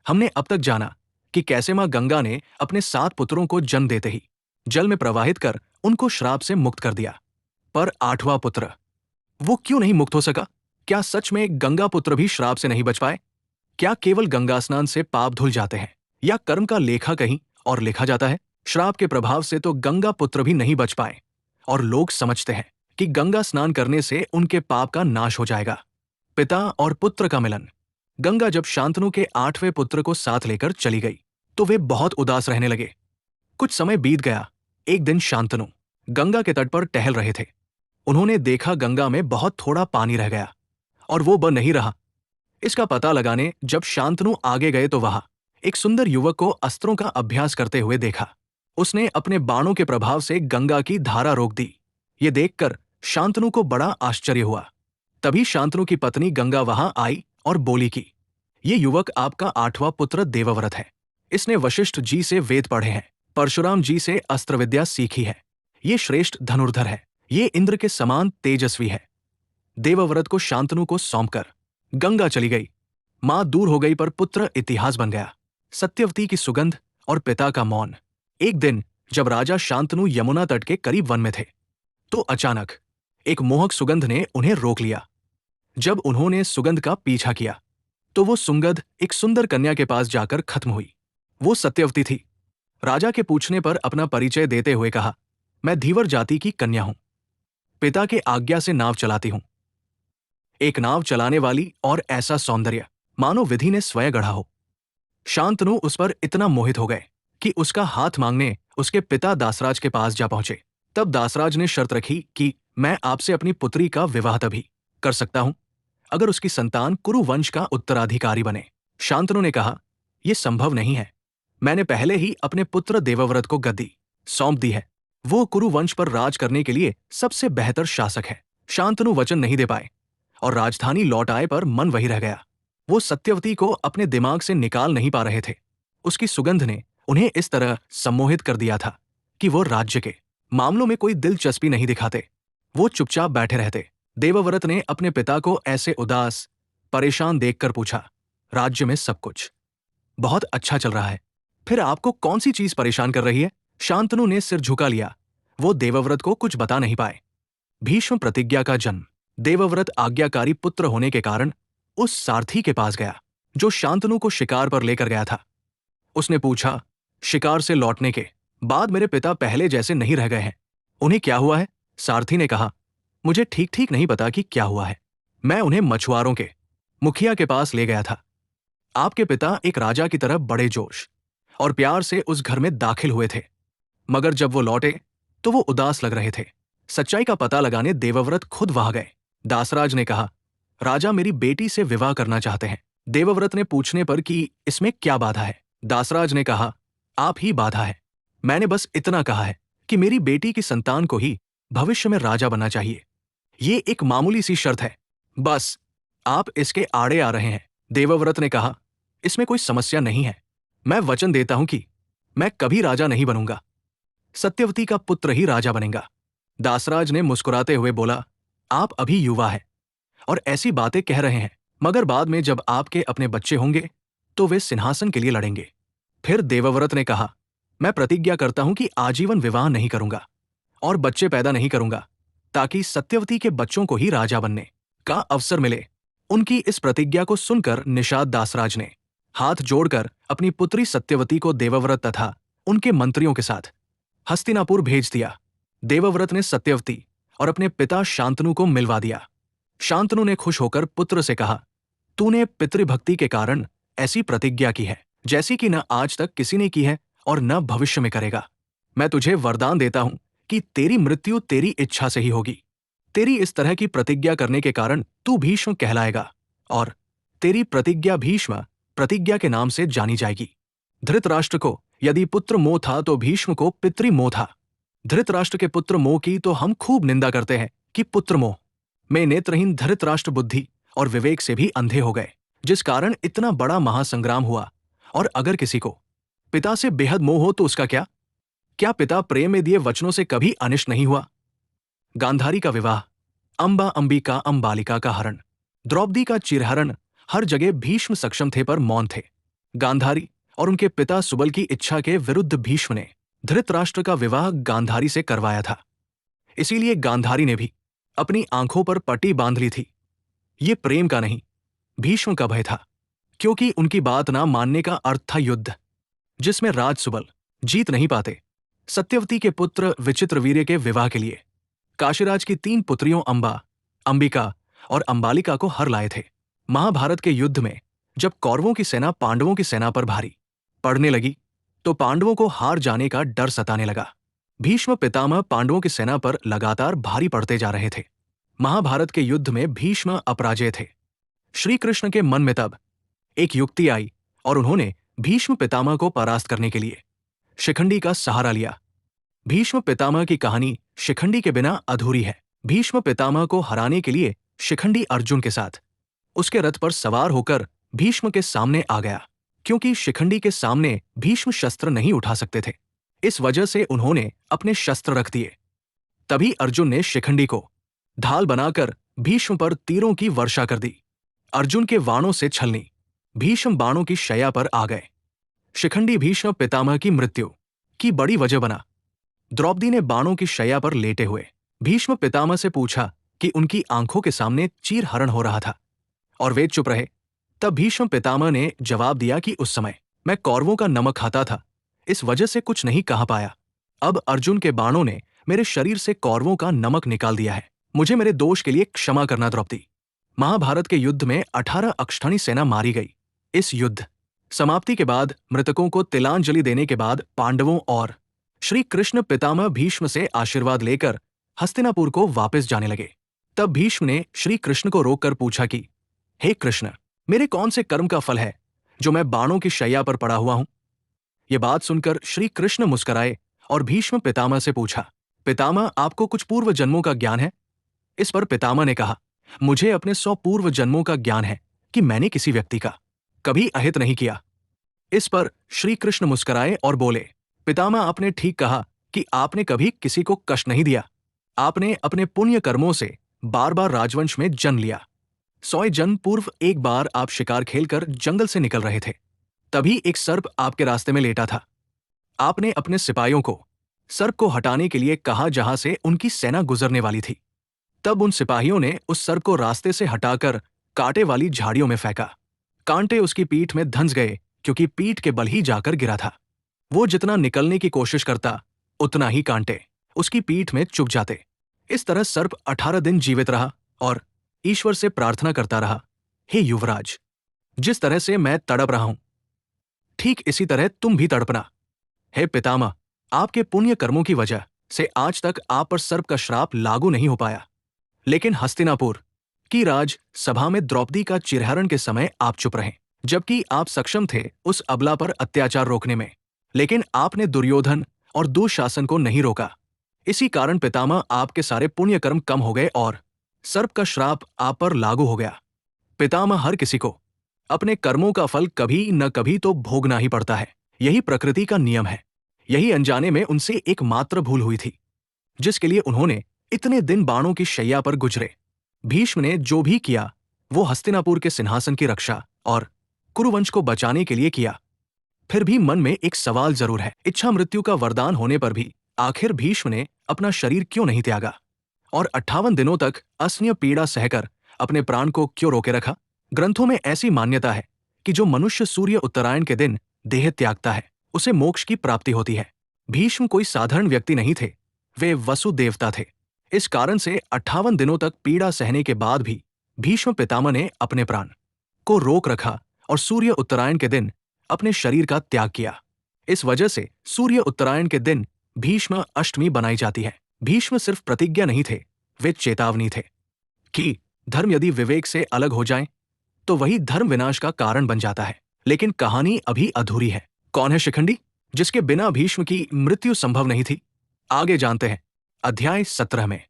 हमने अब तक जाना कि कैसे मां गंगा ने अपने 7 पुत्रों को जन्म देते ही जल में प्रवाहित कर उनको श्राप से मुक्त कर दिया। पर 8वां पुत्र, वो क्यों नहीं मुक्त हो सका? क्या सच में गंगा पुत्र भी श्राप से नहीं बच पाए? क्या केवल गंगा स्नान से पाप धुल जाते हैं, या कर्म का लेखा कहीं और लिखा जाता है? श्राप के प्रभाव से तो गंगा पुत्र भी नहीं बच पाए, और लोग समझते हैं कि गंगा स्नान करने से उनके पाप का नाश हो जाएगा। पिता और पुत्र का मिलन। गंगा जब शांतनु के 8वें पुत्र को साथ लेकर चली गई तो वे बहुत उदास रहने लगे। कुछ समय बीत गया। एक दिन शांतनु गंगा के तट पर टहल रहे थे। उन्होंने देखा गंगा में बहुत थोड़ा पानी रह गया और वो बह नहीं रहा। इसका पता लगाने जब शांतनु आगे गए तो वहां एक सुंदर युवक को अस्त्रों का अभ्यास करते हुए देखा। उसने अपने बाणों के प्रभाव से गंगा की धारा रोक दी। ये देखकर शांतनु को बड़ा आश्चर्य हुआ। तभी शांतनु की पत्नी गंगा वहां आई और बोली कि ये युवक आपका 8वां पुत्र देवव्रत है। इसने वशिष्ठ जी से वेद पढ़े हैं, परशुराम जी से अस्त्र विद्या सीखी है। ये श्रेष्ठ धनुर्धर है। ये इंद्र के समान तेजस्वी है। देवव्रत को शांतनु को सौंपकर गंगा चली गई। मां दूर हो गई पर पुत्र इतिहास बन गया। सत्यवती की सुगंध और पिता का मौन। एक दिन जब राजा शांतनु यमुना तट के करीब वन में थे तो अचानक एक मोहक सुगंध ने उन्हें रोक लिया। जब उन्होंने सुगंध का पीछा किया तो वो सुगंध एक सुंदर कन्या के पास जाकर खत्म हुई। वो सत्यवती थी। राजा के पूछने पर अपना परिचय देते हुए कहा, मैं धीवर जाति की कन्या हूं। पिता के आज्ञा से नाव चलाती हूं। एक नाव चलाने वाली और ऐसा सौंदर्य मानो विधि ने स्वयं गढ़ा हो। शांतनु उस पर इतना मोहित हो गए कि उसका हाथ मांगने उसके पिता दासराज के पास जा पहुंचे। तब दासराज ने शर्त रखी कि मैं आपसे अपनी पुत्री का विवाह तभी कर सकता हूं अगर उसकी संतान कुरु वंश का उत्तराधिकारी बने। शांतनु ने कहा, यह संभव नहीं है। मैंने पहले ही अपने पुत्र देवव्रत को गद्दी सौंप दी है। वो कुरु वंश पर राज करने के लिए सबसे बेहतर शासक है। शांतनु वचन नहीं दे पाए और राजधानी लौट आए पर मन वही रह गया। वो सत्यवती को अपने दिमाग से निकाल नहीं पा रहे थे। उसकी सुगंध ने उन्हें इस तरह सम्मोहित कर दिया था कि वो राज्य के मामलों में कोई दिलचस्पी नहीं दिखाते। वो चुपचाप बैठे रहते। देवव्रत ने अपने पिता को ऐसे उदास परेशान देखकर पूछा, राज्य में सब कुछ बहुत अच्छा चल रहा है, फिर आपको कौन सी चीज परेशान कर रही है? शांतनु ने सिर झुका लिया। वो देवव्रत को कुछ बता नहीं पाए। भीष्म प्रतिज्ञा का जन्म। देवव्रत आज्ञाकारी पुत्र होने के कारण उस सारथी के पास गया जो शांतनु को शिकार पर लेकर गया था। उसने पूछा, शिकार से लौटने के बाद मेरे पिता पहले जैसे नहीं रह गए हैं, उन्हें क्या हुआ है? सारथी ने कहा, मुझे ठीक ठीक नहीं पता कि क्या हुआ है। मैं उन्हें मछुआरों के मुखिया के पास ले गया था। आपके पिता एक राजा की तरह बड़े जोश और प्यार से उस घर में दाखिल हुए थे, मगर जब वो लौटे तो वो उदास लग रहे थे। सच्चाई का पता लगाने देवव्रत खुद वहां गए। दासराज ने कहा, राजा मेरी बेटी से विवाह करना चाहते हैं। देवव्रत ने पूछने पर कि इसमें क्या बाधा है? दासराज ने कहा, आप ही बाधा है। मैंने बस इतना कहा है कि मेरी बेटी की संतान को ही भविष्य में राजा बनना चाहिए। ये एक मामूली सी शर्त है, बस आप इसके आड़े आ रहे हैं। देवव्रत ने कहा, इसमें कोई समस्या नहीं है। मैं वचन देता हूं कि मैं कभी राजा नहीं बनूंगा। सत्यवती का पुत्र ही राजा बनेगा। दासराज ने मुस्कुराते हुए बोला, आप अभी युवा है और ऐसी बातें कह रहे हैं, मगर बाद में जब आपके अपने बच्चे होंगे तो वे सिंहासन के लिए लड़ेंगे। फिर देवव्रत ने कहा, मैं प्रतिज्ञा करता हूं कि आजीवन विवाह नहीं करूंगा और बच्चे पैदा नहीं करूंगा, ताकि सत्यवती के बच्चों को ही राजा बनने का अवसर मिले। उनकी इस प्रतिज्ञा को सुनकर निषाद दासराज ने हाथ जोड़कर अपनी पुत्री सत्यवती को देवव्रत तथा उनके मंत्रियों के साथ हस्तिनापुर भेज दिया। देवव्रत ने सत्यवती और अपने पिता शांतनु को मिलवा दिया। शांतनु ने खुश होकर पुत्र से कहा, तूने पितृभक्ति के कारण ऐसी प्रतिज्ञा की है जैसी कि न आज तक किसी ने की है और न भविष्य में करेगा। मैं तुझे वरदान देता हूं कि तेरी मृत्यु तेरी इच्छा से ही होगी। तेरी इस तरह की प्रतिज्ञा करने के कारण तू भीष्म कहलाएगा और तेरी प्रतिज्ञा भीष्म प्रतिज्ञा के नाम से जानी जाएगी। धृतराष्ट्र को यदि पुत्र मोह था तो भीष्म को पितृमोह था। धृतराष्ट्र के पुत्र मोह की तो हम खूब निंदा करते हैं कि पुत्र मोह में नेत्रहीन धृतराष्ट्र बुद्धि और विवेक से भी अंधे हो गए, जिस कारण इतना बड़ा महासंग्राम हुआ। और अगर किसी को पिता से बेहद मोह हो तो उसका क्या? क्या पिता प्रेम में दिए वचनों से कभी अनिष्ट नहीं हुआ? गांधारी का विवाह, अंबा अंबिका अंबालिका का हरण, द्रौपदी का चिरहरण, हर जगह भीष्म सक्षम थे पर मौन थे। गांधारी और उनके पिता सुबल की इच्छा के विरुद्ध भीष्म ने धृतराष्ट्र का विवाह गांधारी से करवाया था। इसीलिए गांधारी ने भी अपनी आंखों पर पट्टी बांध ली थी। ये प्रेम का नहीं, भीष्म का भय था, क्योंकि उनकी बात ना मानने का अर्थ था युद्ध, जिसमें राज सुबल जीत नहीं पाते। सत्यवती के पुत्र विचित्रवीर्य के विवाह के लिए काशीराज की 3 पुत्रियों अंबा, अंबिका और अंबालिका को हर लाए थे। महाभारत के युद्ध में जब कौरवों की सेना पांडवों की सेना पर भारी पड़ने लगी, तो पांडवों को हार जाने का डर सताने लगा। भीष्म पितामह पांडवों की सेना पर लगातार भारी पड़ते जा रहे थे। महाभारत के युद्ध में भीष्म अपराजय थे। श्री कृष्ण के मन में तब एक युक्ति आई और उन्होंने भीष्म पितामह को परास्त करने के लिए शिखंडी का सहारा लिया। भीष्म पितामह की कहानी शिखंडी के बिना अधूरी है। भीष्म पितामह को हराने के लिए शिखंडी अर्जुन के साथ उसके रथ पर सवार होकर भीष्म के सामने आ गया। क्योंकि शिखंडी के सामने भीष्म शस्त्र नहीं उठा सकते थे, इस वजह से उन्होंने अपने शस्त्र रख दिए। तभी अर्जुन ने शिखंडी को ढाल बनाकर भीष्म पर तीरों की वर्षा कर दी। अर्जुन के बाणों से छलनी भीष्म बाणों की शैया पर आ गए। शिखंडी भीष्म पितामह की मृत्यु की बड़ी वजह बना। द्रौपदी ने बाणों की शैया पर लेटे हुए भीष्म पितामह से पूछा कि उनकी आंखों के सामने चीरहरण हो रहा था, और वे चुप रहे। तब भीष्म पितामह ने जवाब दिया कि उस समय मैं कौरवों का नमक खाता था, इस वजह से कुछ नहीं कहा पाया। अब अर्जुन के बाणों ने मेरे शरीर से कौरवों का नमक निकाल दिया है। मुझे मेरे दोष के लिए क्षमा करना द्रौपदी। महाभारत के युद्ध में 18 अक्षौहिणी सेना मारी गई। इस युद्ध समाप्ति के बाद मृतकों को तिलांजलि देने के बाद पांडवों और श्री कृष्ण पितामह भीष्म से आशीर्वाद लेकर हस्तिनापुर को वापस जाने लगे। तब भीष्म ने श्री कृष्ण को रोककर पूछा कि हे कृष्ण, मेरे कौन से कर्म का फल है जो मैं बाणों की शैया पर पड़ा हुआ हूं? ये बात सुनकर श्री कृष्ण मुस्कुराए और भीष्म पितामह से पूछा, पितामह, आपको कुछ पूर्व जन्मों का ज्ञान है? इस पर पितामह ने कहा, मुझे अपने 100 पूर्व जन्मों का ज्ञान है कि मैंने किसी व्यक्ति का कभी अहित नहीं किया। इस पर श्री कृष्ण मुस्कुराए और बोले, पितामह, आपने ठीक कहा कि आपने कभी किसी को कष्ट नहीं दिया। आपने अपने पुण्य कर्मों से बार बार राजवंश में जन्म लिया। 100 जन्म पूर्व एक बार आप शिकार खेलकर जंगल से निकल रहे थे, तभी एक सर्प आपके रास्ते में लेटा था। आपने अपने सिपाहियों को सर्प को हटाने के लिए कहा जहां से उनकी सेना गुजरने वाली थी। तब उन सिपाहियों ने उस सर्प को रास्ते से हटाकर कांटे वाली झाड़ियों में फेंका। कांटे उसकी पीठ में धंस गए, क्योंकि पीठ के बल ही जाकर गिरा था। वो जितना निकलने की कोशिश करता, उतना ही कांटे उसकी पीठ में चुभ जाते। इस तरह सर्प 18 दिन जीवित रहा और ईश्वर से प्रार्थना करता रहा, हे युवराज, जिस तरह से मैं तड़प रहा हूं, ठीक इसी तरह तुम भी तड़पना। हे पितामह, आपके पुण्य कर्मों की वजह से आज तक आप पर सर्प का श्राप लागू नहीं हो पाया। लेकिन हस्तिनापुर की राज सभा में द्रौपदी का चिरहरण के समय आप चुप रहे, जबकि आप सक्षम थे उस अबला पर अत्याचार रोकने में। लेकिन आपने दुर्योधन और दुःशासन को नहीं रोका। इसी कारण पितामह, आपके सारे पुण्य कर्म कम हो गए और सर्प का श्राप आप पर लागू हो गया। पितामह, हर किसी को अपने कर्मों का फल कभी न कभी तो भोगना ही पड़ता है। यही प्रकृति का नियम है। यही अनजाने में उनसे एक मात्र भूल हुई थी, जिसके लिए उन्होंने इतने दिन बाणों की शैया पर गुजरे। भीष्म ने जो भी किया वो हस्तिनापुर के सिंहासन की रक्षा और कुरुवंश को बचाने के लिए किया। फिर भी मन में एक सवाल जरूर है, इच्छा मृत्यु का वरदान होने पर भी आखिर भीष्म ने अपना शरीर क्यों नहीं त्यागा और 58 दिनों तक असह्य पीड़ा सहकर अपने प्राण को क्यों रोके रखा? ग्रंथों में ऐसी मान्यता है कि जो मनुष्य सूर्य उत्तरायण के दिन देह त्यागता है, उसे मोक्ष की प्राप्ति होती है। भीष्म कोई साधारण व्यक्ति नहीं थे, वे वसु देवता थे। इस कारण से 58 दिनों तक पीड़ा सहने के बाद भी भीष्म पितामह ने अपने प्राण को रोक रखा और सूर्य उत्तरायण के दिन अपने शरीर का त्याग किया। इस वजह से सूर्य उत्तरायण के दिन भीष्म अष्टमी बनाई जाती है। भीष्म सिर्फ प्रतिज्ञा नहीं थे, वे चेतावनी थे कि धर्म यदि विवेक से अलग हो जाए तो वही धर्म विनाश का कारण बन जाता है। लेकिन कहानी अभी अधूरी है। कौन है शिखंडी, जिसके बिना भीष्म की मृत्यु संभव नहीं थी? आगे जानते हैं अध्याय 17 में।